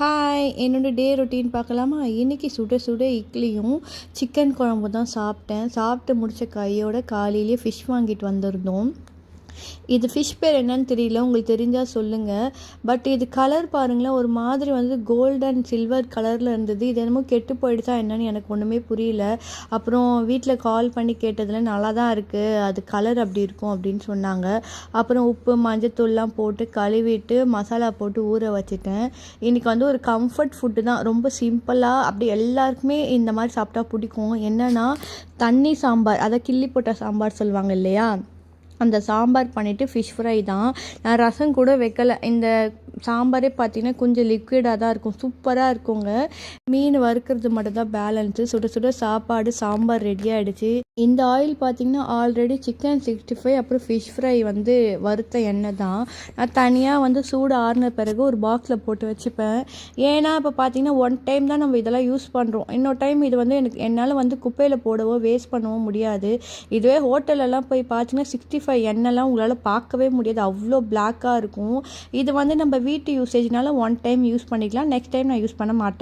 Hi, என்னோட day routine பார்க்கலாமா? இன்றைக்கி சுட சுட இட்லியும் சிக்கன் குழம்பு தான் சாப்பிட்டேன். சாப்பிட்டு முடித்த கையோட காலையிலேயே ஃபிஷ் வாங்கிட்டு வந்திருந்தோம். இது ஃபிஷ் பேர் என்னன்னு தெரியல, உங்களுக்கு தெரிஞ்சால் சொல்லுங்கள். பட் இது கலர் பாருங்களேன், ஒரு மாதிரி வந்து கோல்டன் சில்வர் கலரில் இருந்தது. இது என்னமோ கெட்டு போயிடுச்சா என்னன்னு எனக்கு ஒன்றுமே புரியல. அப்புறம் வீட்டில் கால் பண்ணி கேட்டதில் நல்லா தான் இருக்குது, அது கலர் அப்படி இருக்கும் அப்படின்னு சொன்னாங்க. அப்புறம் உப்பு மஞ்சத்தூள்லாம் போட்டு கழுவிட்டு மசாலா போட்டு ஊற வச்சுட்டேன். இன்றைக்கி வந்து ஒரு கம்ஃபர்ட் ஃபுட்டு தான், ரொம்ப சிம்பிளாக அப்படி எல்லாருக்குமே இந்த மாதிரி சாப்பிட்டா பிடிக்கும். என்னென்னா தண்ணி சாம்பார், அதை கிள்ளி போட்ட சாம்பார் சொல்லுவாங்க இல்லையா, அந்த சாம்பார் பண்ணிவிட்டு ஃபிஷ் ஃப்ரை தான். நான் ரசம் கூட வைக்கலை. இந்த சாம்பாரே பார்த்திங்கன்னா கொஞ்சம் லிக்விடாக தான் இருக்கும், சூப்பராக இருக்குங்க. மீன் வறுக்கிறது மட்டும் தான் பேலன்ஸு. சுட சுட சாப்பாடு சாம்பார் ரெடி ஆகிடுச்சு. இந்த ஆயில் பார்த்திங்கன்னா ஆல்ரெடி சிக்கன் 65 அப்புறம் ஃபிஷ் ஃப்ரை வந்து வறுத்த எண்ணெய் தான். நான் தனியாக வந்து சூடு ஆறின பிறகு ஒரு பாக்ஸில் போட்டு வச்சுப்பேன். ஏன்னா இப்போ பார்த்திங்கன்னா ஒன் டைம் தான் நம்ம இதெல்லாம் யூஸ் பண்ணுறோம். இன்னொரு டைம் இது வந்து என்னால் வந்து குப்பையில் போடவோ வேஸ்ட் பண்ணவோ முடியாது. இதுவே ஹோட்டலெல்லாம் போய் பார்த்தீங்கன்னா 65 எண்ணெய்லாம் உங்களால் பார்க்கவே முடியாது, அவ்வளோ பிளாக்காக இருக்கும். இது வந்து நம்ம வீட்டு யூசேஜ்னால ஒன் டைம் யூஸ் பண்ணிக்கலாம், நெக்ஸ்ட் டைம் நான் யூஸ் பண்ண மாட்டேன்.